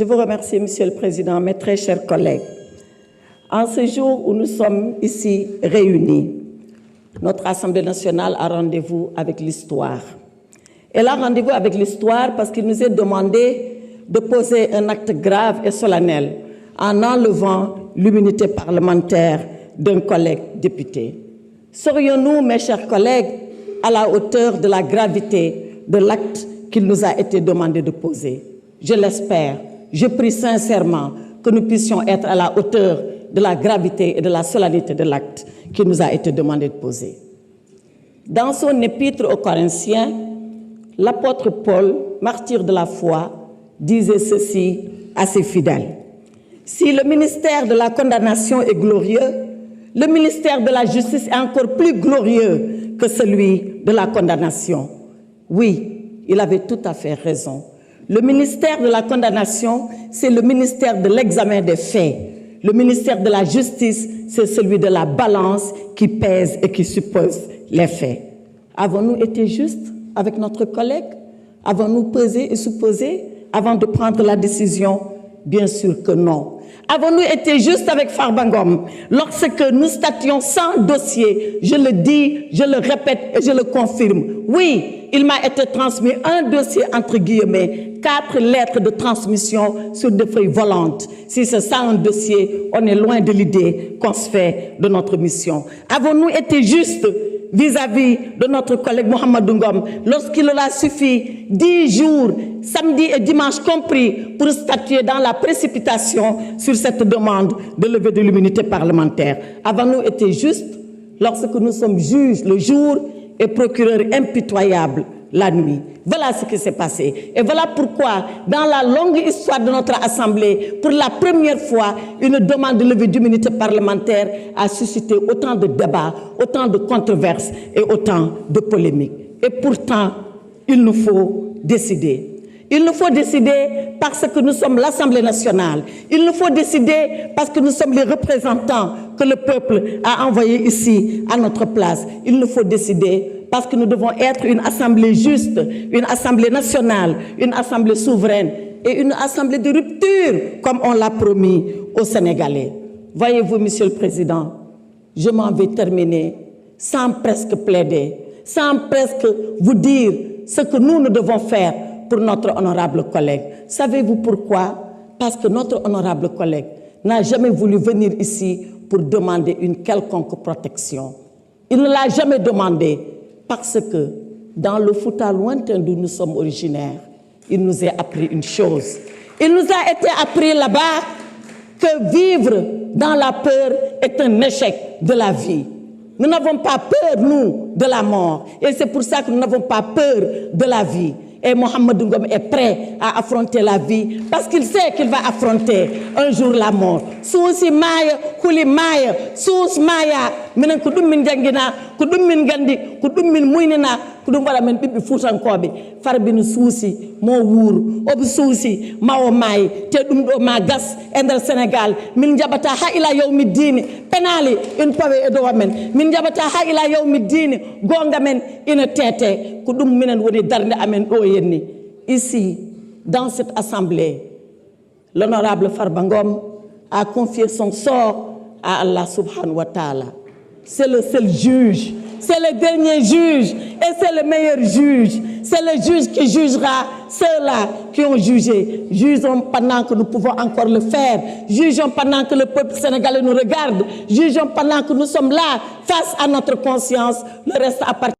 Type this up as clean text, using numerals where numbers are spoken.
Je vous remercie, Monsieur le Président, mes très chers collègues. En ce jour où nous sommes ici réunis, notre Assemblée nationale a rendez-vous avec l'histoire. Elle a rendez-vous avec l'histoire parce qu'il nous est demandé de poser un acte grave et solennel en enlevant l'immunité parlementaire d'un collègue député. Serions-nous, mes chers collègues, à la hauteur de la gravité de l'acte qu'il nous a été demandé de poser? Je l'espère. Je prie sincèrement que nous puissions être à la hauteur de la gravité et de la solennité de l'acte qui nous a été demandé de poser. Dans son épître aux Corinthiens, l'apôtre Paul, martyr de la foi, disait ceci à ses fidèles. Si le ministère de la condamnation est glorieux, le ministère de la justice est encore plus glorieux que celui de la condamnation. Oui, il avait tout à fait raison. Le ministère de la condamnation, c'est le ministère de l'examen des faits. Le ministère de la justice, c'est celui de la balance qui pèse et qui suppose les faits. Avons-nous été justes avec notre collègue? Avons-nous pesé et supposé avant de prendre la décision? Bien sûr que non. Avons-nous été justes avec Farba Ngom lorsque nous stations sans dossier? Je le dis, je le répète et je le confirme. Oui, il m'a été transmis un dossier entre guillemets, 4 lettres de transmission sur des feuilles volantes. Si c'est ça un dossier, on est loin de l'idée qu'on se fait de notre mission. Avons-nous été justes vis-à-vis de notre collègue Mohamedou Ngom lorsqu'il leur a suffi 10 jours, samedi et dimanche compris, pour statuer dans la précipitation sur cette demande de levée de l'immunité parlementaire? Avons-nous été justes lorsque nous sommes juges le jour et procureurs impitoyables la nuit? Voilà ce qui s'est passé. Et voilà pourquoi, dans la longue histoire de notre Assemblée, pour la première fois, une demande de levée d'immunité parlementaire a suscité autant de débats, autant de controverses et autant de polémiques. Et pourtant, il nous faut décider. Il nous faut décider parce que nous sommes l'Assemblée nationale. Il nous faut décider parce que nous sommes les représentants que le peuple a envoyés ici à notre place. Il nous faut décider parce que nous devons être une assemblée juste, une assemblée nationale, une assemblée souveraine et une assemblée de rupture, comme on l'a promis aux Sénégalais. Voyez-vous, Monsieur le Président, je m'en vais terminer sans presque plaider, sans presque vous dire ce que nous devons faire pour notre honorable collègue. Savez-vous pourquoi? Parce que notre honorable collègue n'a jamais voulu venir ici pour demander une quelconque protection. Il ne l'a jamais demandé parce que dans le Fouta lointain d'où nous sommes originaires, il nous a appris une chose. Il nous a été appris là-bas que vivre dans la peur est un échec de la vie. Nous n'avons pas peur, nous, de la mort. Et c'est pour ça que nous n'avons pas peur de la vie. Et Mohamedou Ngom est prêt à affronter la vie parce qu'il sait qu'il va affronter un jour la mort. Sousi maya, kuli maya, sous maya, minen kudum min jangina, kudum min gandi, kudum min muinina, kudum wala men bibi futankobe. Farbinu sousi, mo wour, ob sousi, mao may, te dum do ma gas, ender Sénégal, min jabata ha ila yawmi dini, penali, une pawe edo wamen, min jabata ha ila yawmi dini, gonga men, ina tete, kudum minen woni darnde amen o. Ici, dans cette assemblée, l'honorable Farba Ngom a confié son sort à Allah subhanahu wa ta'ala. C'est le seul juge, c'est le dernier juge et c'est le meilleur juge. C'est le juge qui jugera ceux-là qui ont jugé. Jugeons pendant que nous pouvons encore le faire. Jugeons pendant que le peuple sénégalais nous regarde. Jugeons pendant que nous sommes là face à notre conscience. Le reste appartient